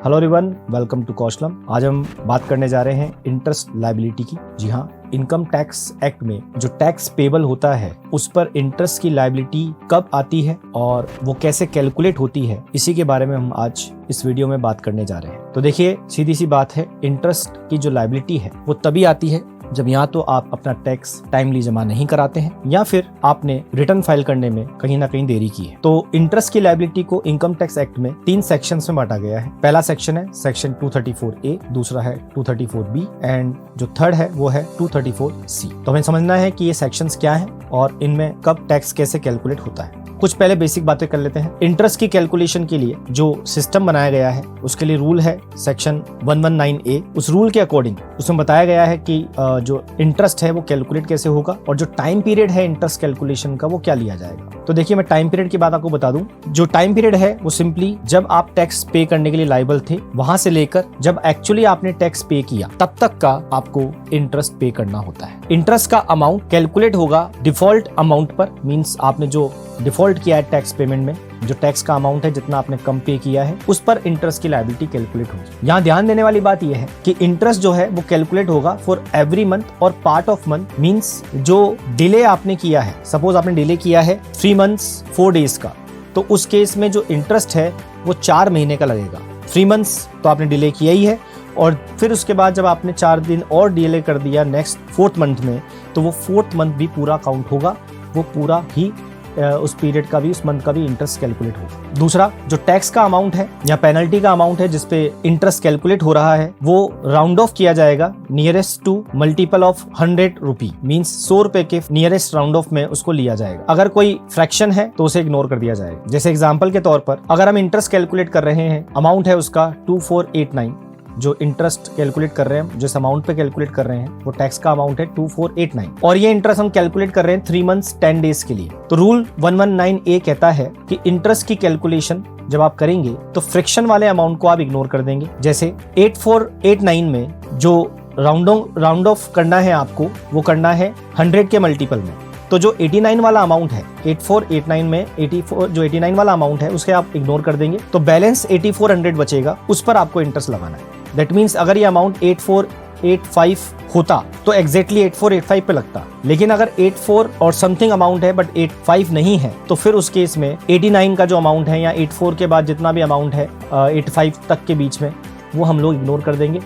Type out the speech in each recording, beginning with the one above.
Hello everyone, welcome to Kaushalam. आज हम बात करने जा रहे हैं इंटरेस्ट लायबिलिटी की। जी हाँ, इनकम टैक्स एक्ट में जो टैक्स पेबल होता है उस पर इंटरेस्ट की लायबिलिटी कब आती है और वो कैसे कैलकुलेट होती है, इसी के बारे में हम आज इस वीडियो में बात करने जा रहे हैं। तो देखिए, सीधी सी बात है, इंटरेस्ट की जो लायबिलिटी है वो तभी आती है जब या तो आप अपना टैक्स टाइमली जमा नहीं कराते हैं या फिर आपने रिटर्न फाइल करने में कहीं ना कहीं देरी की है। तो इंटरेस्ट की लायबिलिटी को इनकम टैक्स एक्ट में 3 सेक्शंस में बांटा गया है। पहला सेक्शन है सेक्शन 234A, दूसरा है 234B एंड जो थर्ड है वो है 234C। तो हमें समझना है कि ये सेक्शंस क्या हैं और इनमें कब टैक्स कैसे कैलकुलेट होता है। कुछ पहले बेसिक बातें कर लेते हैं। इंटरेस्ट की कैलकुलेशन के लिए जो सिस्टम बनाया गया है उसके लिए रूल है सेक्शन 119A। उस रूल के अकॉर्डिंग उसमें बताया गया है कि जो इंटरेस्ट है वो कैलकुलेट कैसे होगा और जो टाइम पीरियड है इंटरेस्ट कैलकुलेशन का वो क्या लिया जाएगा। तो देखिए, मैं टाइम पीरियड की बात आपको बता दूं। जो टाइम पीरियड है वो सिंपली जब आप टैक्स पे करने के लिए लायबल थे वहां से लेकर जब एक्चुअली आपने टैक्स पे किया तब तक का आपको इंटरेस्ट पे करना होता है। इंटरेस्ट का अमाउंट कैलकुलेट होगा डिफॉल्ट अमाउंट पर, मींस आपने जो डिफॉल्ट किया है टैक्स पेमेंट में, जो टैक्स का अमाउंट है जितना आपने कम पे किया है उस पर इंटरेस्ट की लायबिलिटी कैलकुलेट होगी। यहाँ ध्यान देने वाली बात यह है कि इंटरेस्ट जो है वो कैलकुलेट होगा फॉर एवरी मंथ और पार्ट ऑफ मंथ, मींस जो डिले आपने किया है। सपोज आपने डिले किया है 3 months 4 days का, तो उस केस में जो इंटरेस्ट है वो 4 महीने का लगेगा। 3 months तो आपने डिले किया ही है और फिर उसके बाद जब आपने 4 दिन और डिले कर दिया नेक्स्ट 4th मंथ में, तो वो 4th मंथ भी पूरा काउंट होगा, वो पूरा ही उस पीरियड का भी, उस मंथ का भी इंटरेस्ट कैलकुलेट होगा। दूसरा, जो टैक्स का अमाउंट है या पेनल्टी का अमाउंट है जिसपे इंटरेस्ट कैलकुलेट हो रहा है वो राउंड ऑफ किया जाएगा nearest to multiple of 100 rupee, means 100 रुपए के नियरेस्ट राउंड ऑफ में उसको लिया जाएगा। अगर कोई फ्रैक्शन है तो उसे इग्नोर कर दिया जाएगा। जैसे एग्जाम्पल के तौर पर अगर हम इंटरेस्ट कैलकुलेट कर रहे हैं, अमाउंट है उसका 2489, जो इंटरेस्ट कैलकुलेट कर रहे हैं, जिस अमाउंट पे कैलकुलेट कर रहे हैं वो टैक्स का अमाउंट है 2489 और ये इंटरेस्ट हम कैलकुलेट कर रहे हैं 3 months 10 days के लिए। तो रूल 119A कहता है कि इंटरेस्ट की कैलकुलेशन जब आप करेंगे तो फ्रिक्शन वाले अमाउंट को आप इग्नोर कर देंगे। जैसे 8489 में जो राउंड ऑफ करना है आपको, वो करना है 100 के मल्टीपल में। तो जो 89 वाला अमाउंट है, 8489 में 89 वाला अमाउंट है उसे आप इग्नोर कर देंगे, तो बैलेंस 8400 बचेगा, उस पर आपको इंटरेस्ट लगाना है। दैट मीन्स अगर ये अमाउंट 8485 होता तो एग्जैक्टली 8485 पे लगता, लेकिन अगर 84 और समथिंग अमाउंट है बट 85 नहीं है तो फिर उस केस में 89 का जो अमाउंट है या 84 के बाद जितना भी अमाउंट है 85 तक के बीच में वो हम लोग इग्नोर कर देंगे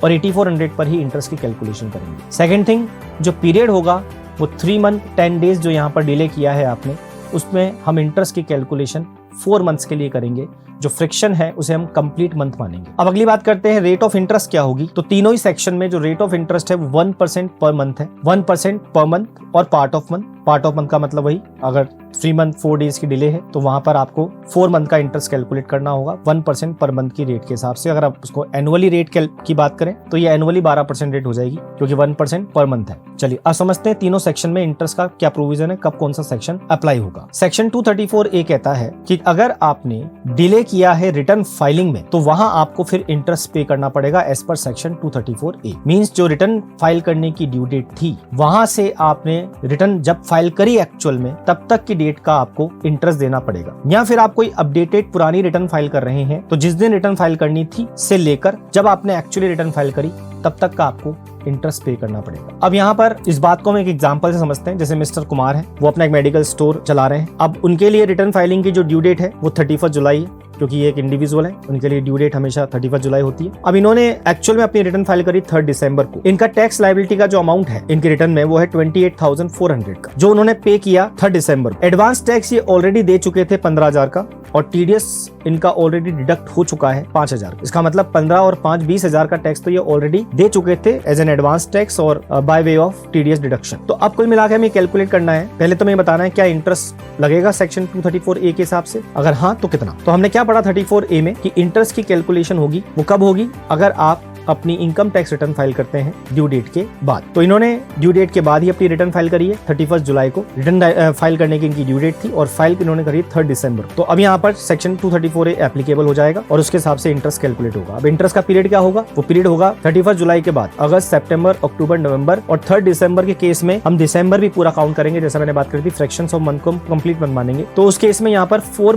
और 8400 पर ही इंटरेस्ट की कैलकुलेशन करेंगे। सेकेंड थिंग, जो पीरियड होगा वो 3 month 10 days जो यहाँ पर डिले किया है आपने, उसमें हम इंटरेस्ट की कैलकुलेशन 4 months के लिए करेंगे। जो फ्रिक्शन है उसे हम कंप्लीट मंथ मानेंगे। अब अगली बात करते हैं रेट ऑफ इंटरेस्ट क्या होगी। तो तीनों ही सेक्शन में जो रेट ऑफ इंटरेस्ट है वो 1% पर मंथ है, 1% पर मंथ और part of month. Part of month का मतलब वही, अगर 3 month 4 days की डिले है तो वहां पर आपको 4 month का इंटरेस्ट कैलकुलेट करना होगा 1% पर मंथ की रेट के हिसाब से। अगर आप उसको एनुअली रेट की बात करें तो ये एनुअली 12% रेट हो जाएगी क्योंकि 1% पर मंथ है। चलिए अब समझते हैं तीनों सेक्शन में इंटरेस्ट का क्या प्रोविजन है, कब कौन सा सेक्शन अप्लाई होगा। सेक्शन 234A कहता है कि अगर आपने डिले किया है रिटर्न फाइलिंग में तो वहां आपको फिर इंटरेस्ट पे करना पड़ेगा as per section 234A। Means जो रिटर्न फाइल करने की ड्यू डेट थी वहां से आपने रिटर्न जब फाइल करी एक्चुअल में तब तक की डेट का आपको इंटरेस्ट देना पड़ेगा। या फिर आप कोई अपडेटेड पुरानी रिटर्न फाइल कर रहे हैं तो जिस दिन रिटर्न फाइल करनी थी से लेकर जब आपने एक्चुअली रिटर्न फाइल करी तब तक का आपको इंटरेस्ट पे करना पड़ेगा। अब यहाँ पर इस बात को हम एक एग्जांपल से समझते हैं। जैसे मिस्टर कुमार है, वो अपना एक मेडिकल स्टोर चला रहे हैं। अब उनके लिए रिटर्न फाइलिंग की जो ड्यू डेट है वो 31 जुलाई है, क्योंकि ये एक इंडिविजुअल है, उनके लिए ड्यू डेट हमेशा 31 जुलाई होती है। अब इन्होंने एक्चुअल में अपनी रिटर्न फाइल करी 3 दिसंबर को। इनका टैक्स लायबिलिटी का जो अमाउंट है इनके रिटर्न में वो है 28,400 का, जो उन्होंने पे किया 3 दिसंबर। एडवांस टैक्स ये ऑलरेडी दे चुके थे 15,000 का और टीडीएस इनका ऑलरेडी डिडक्ट हो चुका है 5,000। इसका मतलब 15 और 5 20,000 का टैक्स तो ये ऑलरेडी दे चुके थे एज एन एडवांस टैक्स और by way of TDS deduction. तो अब कुल मिलाकर हमें कैलकुलेट करना है। पहले तो हमें बताना है क्या इंटरेस्ट लगेगा सेक्शन 234A के हिसाब से, अगर हाँ तो कितना। तो हमने क्या पढ़ा 34A में कि इंटरेस्ट की कैलकुलेशन होगी वो कब होगी, अगर आप अपनी इनकम टैक्स रिटर्न फाइल करते हैं ड्यू डेट के बाद। तो इन्होंने ड्यू डेट के बाद ही अपनी रिटर्न फाइल करी है। 31 जुलाई को रिटर्न फाइल करने की इनकी ड्यू डेट थी और फाइल इन्होंने करी 3 दिसंबर। तो अब यहाँ पर सेक्शन 234A एप्लीकेबल हो जाएगा और उसके हिसाब से इंटरेस्ट कैलकुलेट होगा। अब इंटरेस्ट का पीरियड क्या होगा? वो पीरियड होगा 31 जुलाई के बाद अगस्त, सितंबर, अक्टूबर, नवंबर, और 3 दिसंबर के केस में हम दिसंबर भी पूरा काउंट करेंगे। जैसा मैंने बात करी थी, फ्रैक्शंस ऑफ मंथ को कंप्लीट मंथ मानेंगे। तो उस केस में यहाँ पर 4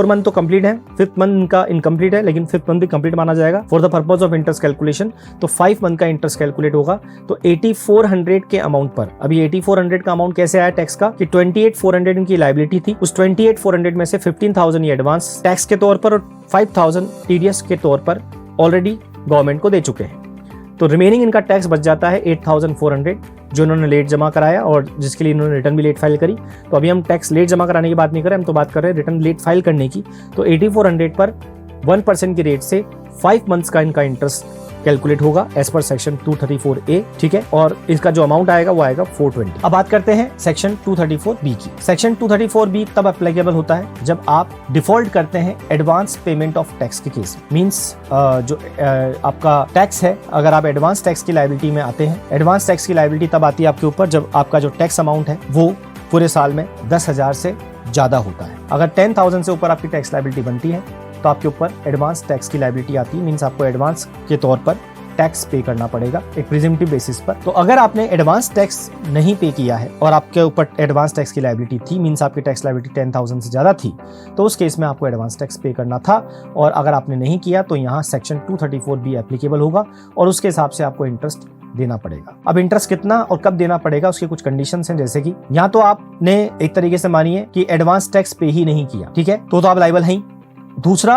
मंथ तो कंप्लीट है, 5th मंथ का इनकम्प्लीट है, लेकिन 5th मंथ भी कंप्लीट माना जाएगा for the purpose of interest calculation. तो 5 मंथ का इंटरेस्ट कैलकुलेट होगा। तो 8400 के अमाउंट पर, अभी 8400 का अमाउंट कैसे आया टैक्स का कि 28400 इनकी लायबिलिटी थी, उस 28400 में से 15000 ये एडवांस टैक्स के तौर पर और 5000 टीडीएस के तौर पर ऑलरेडी गवर्नमेंट को दे चुके हैं। तो रिमेनिंग इनका टैक्स बच जाता है 8400 जो इन्होंने लेट जमा कराया और जिसके लिए इन्होंने रिटर्न भी लेट फाइल करी। तो अभी हम टैक्स लेट जमा कराने की बात नहीं कर रहे, हम तो बात कर रहे हैं रिटर्न लेट फाइल करने की। तो 8400 पर 1% की रेट से 5 मंथ्स का इनका इंटरेस्ट कैलकुलेट होगा एज पर सेक्शन 234A, ठीक है। और इसका जो अमाउंट आएगा वो आएगा 420। अब बात करते हैं सेक्शन 234B की। सेक्शन 234B तब एप्लीकेबल होता है जब आप डिफॉल्ट करते हैं एडवांस पेमेंट ऑफ टैक्स के केस में। मींस जो आपका टैक्स है, अगर आप एडवांस टैक्स की लायबिलिटी में आते हैं, एडवांस टैक्स की लायबिलिटी तब आती है आपके ऊपर जब आपका जो टैक्स अमाउंट है वो पूरे साल में 10,000 से ज्यादा होता है। अगर 10,000 से ऊपर आपकी टैक्स लायबिलिटी बनती है तो आपके ऊपर एडवांस टैक्स की लायबिलिटी आती है। मींस आपको एडवांस के तौर पर टैक्स पे करना पड़ेगा एक प्रिजम्पटिव बेसिस पर। तो अगर आपने एडवांस टैक्स नहीं पे किया है और आपके ऊपर एडवांस टैक्स की लायबिलिटी थी, मींस आपकी टैक्स लायबिलिटी 10,000 से ज्यादा थी, तो उस केस में आपको एडवांस टैक्स पे करना था। और अगर आपने नहीं किया तो यहाँ सेक्शन 234B एप्लीकेबल होगा और उसके हिसाब से आपको इंटरेस्ट देना पड़ेगा। अब इंटरेस्ट कितना और कब देना पड़ेगा उसके कुछ कंडीशंस हैं, जैसे कि यहाँ तो आपने एक तरीके से मानिए कि एडवांस टैक्स पे ही नहीं किया, ठीक है, तो आप लायबल हैं। दूसरा,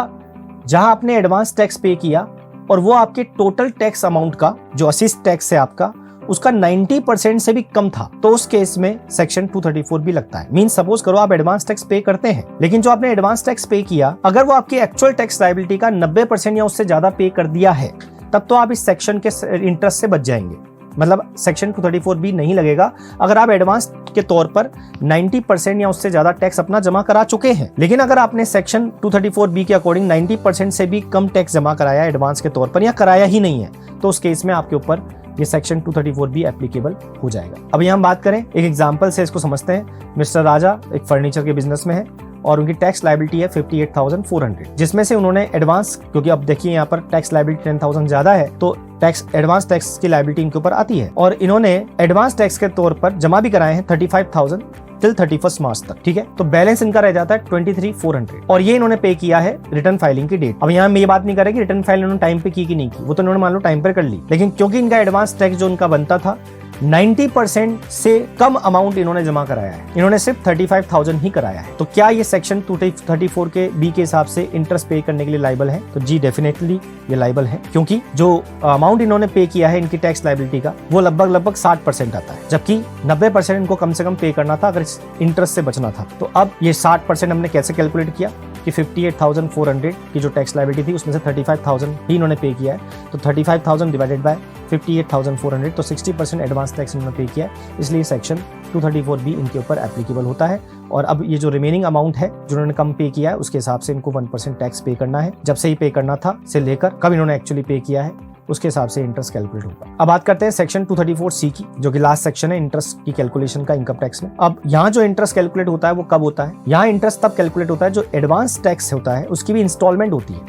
जहां आपने एडवांस टैक्स पे किया और वो आपके टोटल टैक्स अमाउंट का जो असिस्ट टैक्स है आपका, उसका 90% से भी कम था, तो उस केस में सेक्शन 234B लगता है। मींस सपोज करो आप एडवांस टैक्स पे करते हैं, लेकिन जो आपने एडवांस टैक्स पे किया अगर वो आपकी एक्चुअल टैक्स लायबिलिटी का 90% या उससे ज्यादा पे कर दिया है, तब तो आप इस सेक्शन के इंटरेस्ट से बच जाएंगे। मतलब सेक्शन 234B नहीं लगेगा अगर आप एडवांस के तौर पर 90% या उससे ज्यादा टैक्स अपना जमा करा चुके हैं। लेकिन अगर आपने सेक्शन 234B के अकॉर्डिंग 90% से भी कम टैक्स जमा कराया एडवांस के तौर पर या कराया ही नहीं है, तो उस केस में आपके ऊपर ये सेक्शन 234B एप्लीकेबल हो जाएगा। अब यहाँ हम बात करें एक एग्जाम्पल से, इसको समझते हैं। मिस्टर राजा एक फर्नीचर के बिजनेस में है और उनकी टैक्स लायबिलिटी है 58,400, जिसमें से उन्होंने एडवांस, क्योंकि अब देखिए यहाँ पर टैक्स लायबिलिटी 10,000 ज्यादा है तो एडवांस टैक्स की लायबिलिटी इनके ऊपर आती है, और इन्होंने एडवांस टैक्स के तौर पर जमा भी कराए हैं 35,000 टिल 31 मार्च तक, ठीक है। तो बैलेंस इनका रह जाता है 23,400 और ये इन्होंने पे किया है रिटर्न फाइलिंग की डेट। अब यहाँ हम ये बात नहीं कर रहे कि रिटर्न फाइल इन्होंने टाइम पे की कि नहीं की, वो तो इन्होंने मान लो टाइम पर कर ली, लेकिन क्योंकि इनका एडवांस टैक्स जो इनका बनता था 90% से कम अमाउंट इन्होंने जमा कराया है, इन्होंने सिर्फ 35,000 ही कराया है। तो क्या ये सेक्शन 234 के बी के हिसाब से इंटरेस्ट पे करने के लिए लायबल है? तो जी डेफिनेटली ये लायबल है, क्योंकि जो अमाउंट इन्होंने पे किया है इनकी टैक्स लायबिलिटी का वो लगभग 60% आता है, जबकि 90% इनको कम से कम पे करना था अगर इस इंटरेस्ट से बचना था। तो अब ये 60% हमने कैसे कैलकुलेट किया कि 58,400 की जो टैक्स लायबिलिटी थी उसमें से 35,000 ही इन्होंने पे किया है, तो 35,000 डिवाइडेड बाय 58,400, तो 60% एडवांस टैक्स इन्होंने पे किया है, इसलिए सेक्शन 234B इनके ऊपर एप्लीकेबल होता है। और अब ये जो रिमेनिंग अमाउंट है जो इन्होंने कम पे किया है उसके हिसाब से इनको 1% टैक्स पे करना है, जब से ही पे करना था से लेकर कब इन्होंने एक्चुअली पे किया है उसके हिसाब से इंटरेस्ट कैलकुलेट होगा। अब बात करते हैं सेक्शन 234C की, जो कि लास्ट सेक्शन है इंटरेस्ट की कैलकुलेशन का इनकम टैक्स में। अब यहाँ जो इंटरेस्ट कैलकुलेट होता है वो कब होता है? यहाँ इंटरेस्ट तब कैलकुलेट होता है जो एडवांस टैक्स होता है उसकी भी इंस्टॉलमेंट होती है,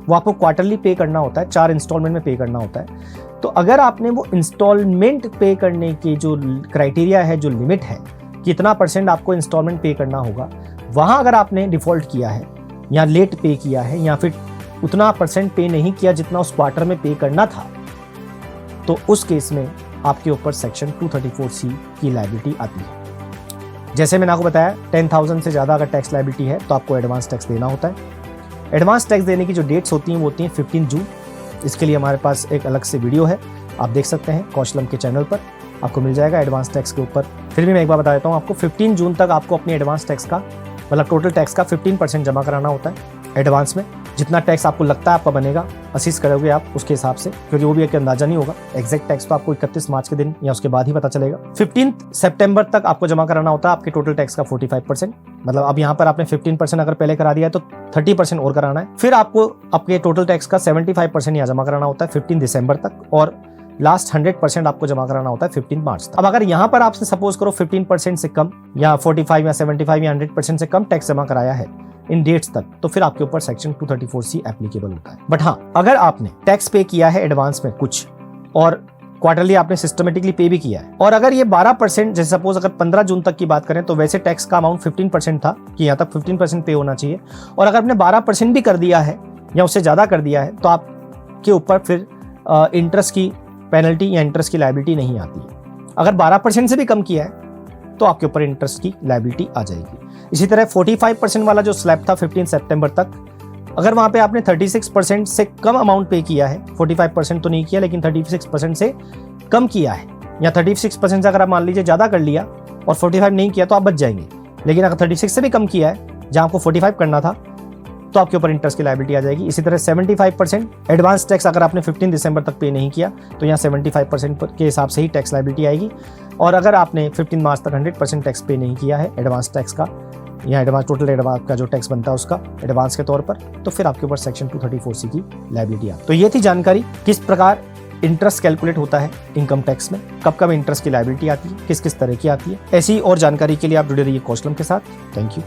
वो आपको क्वार्टरली पे करना होता है, 4 इंस्टॉलमेंट में पे करना होता है। तो अगर आपने वो इंस्टॉलमेंट पे करने की जो क्राइटेरिया है, जो लिमिट है, कितना % आपको इंस्टॉलमेंट पे करना होगा, वहां अगर आपने डिफॉल्ट किया है या लेट पे किया है या फिर उतना % पे नहीं किया जितना उस क्वार्टर में पे करना था, तो उस केस में आपके ऊपर सेक्शन 234C की लायबिलिटी आती है। जैसे मैंने आपको बताया 10,000 से ज़्यादा अगर टैक्स लायबिलिटी है तो आपको एडवांस टैक्स देना होता है। एडवांस टैक्स देने की जो डेट्स होती हैं वो होती हैं 15 जून। इसके लिए हमारे पास एक अलग से वीडियो है, आप देख सकते हैं कौशलम के चैनल पर, आपको मिल जाएगा एडवांस टैक्स के ऊपर। फिर भी मैं एक बार बता देता हूँ आपको, 15 जून तक आपको अपनी एडवांस टैक्स का मतलब टोटल टैक्स का 15% जमा कराना होता है एडवांस में। जितना टैक्स आपको लगता है आपका बनेगा, असिस्ट करोगे आप उसके हिसाब से, क्योंकि वो भी एक अंदाजा नहीं होगा। एग्जैक्ट टैक्स तो आपको 31 मार्च के दिन या उसके बाद ही पता चलेगा। 15 सितंबर तक आपको जमा कराना होता है आपके टोटल टैक्स का 45%। मतलब अब यहाँ पर आपने 15% अगर पहले करा दिया है तो 30% और कराना है। फिर आपको आपके टोटल टैक्स का 75% यहाँ जमा कराना होता है 15 दिसंबर तक, और लास्ट 100% आपको जमा कराना होता है 15 मार्च तक। अब अगर यहाँ पर आपसे सपोज करो 15% से कम या 45 या 75 या 100% से कम टैक्स जमा कराया है इन डेट्स तक, तो फिर आपके ऊपर सेक्शन 234C एप्लीकेबल होता है। बट हाँ, अगर आपने टैक्स पे किया है एडवांस में कुछ और क्वार्टरली आपने सिस्टमेटिकली पे भी किया है, और अगर ये 12%, जैसे सपोज अगर 15 जून तक की बात करें तो वैसे टैक्स का अमाउंट 15% था कि यहाँ तक 15% पे होना चाहिए, और अगर आपने 12% भी कर दिया है या उससे ज़्यादा कर दिया है तो आपके ऊपर फिर इंटरेस्ट की पेनल्टी या इंटरेस्ट की लायबिलिटी नहीं आती है। अगर 12% से भी कम किया है तो आपके ऊपर इंटरेस्ट की लायबिलिटी आ जाएगी। इसी तरह 45% वाला जो स्लैब था 15 सितंबर तक, अगर वहां पे आपने 36% से कम अमाउंट पे किया है, 45% तो नहीं किया लेकिन 36% से कम किया है, या 36% से अगर आप मान लीजिए ज़्यादा कर लिया और 45 नहीं किया तो आप बच जाएंगे। लेकिन अगर 36 से भी कम किया है जहां आपको 45 करना था तो आपके ऊपर इंटरेस्ट की लायबिलिटी आ जाएगी। इसी तरह 75% एडवांस टैक्स अगर आपने 15 दिसंबर तक पे नहीं किया तो यहाँ 75% के हिसाब से ही टैक्स लायबिलिटी आएगी, और अगर आपने 15 मार्च तक 100% टैक्स पे नहीं किया है एडवांस टैक्स का, या एडवांस टोटल एडवांस का जो टैक्स बनता है उसका एडवांस के तौर पर, तो फिर आपके ऊपर सेक्शन 234C की लायबिलिटी आती है। तो ये थी जानकारी किस प्रकार इंटरेस्ट कैलकुलेट होता है इनकम टैक्स में, कब कब इंटरेस्ट की लायबिलिटी आती है, किस किस तरह की आती है। ऐसी और जानकारी के लिए आप जुड़े रहिए कौशलम के साथ। Thank you.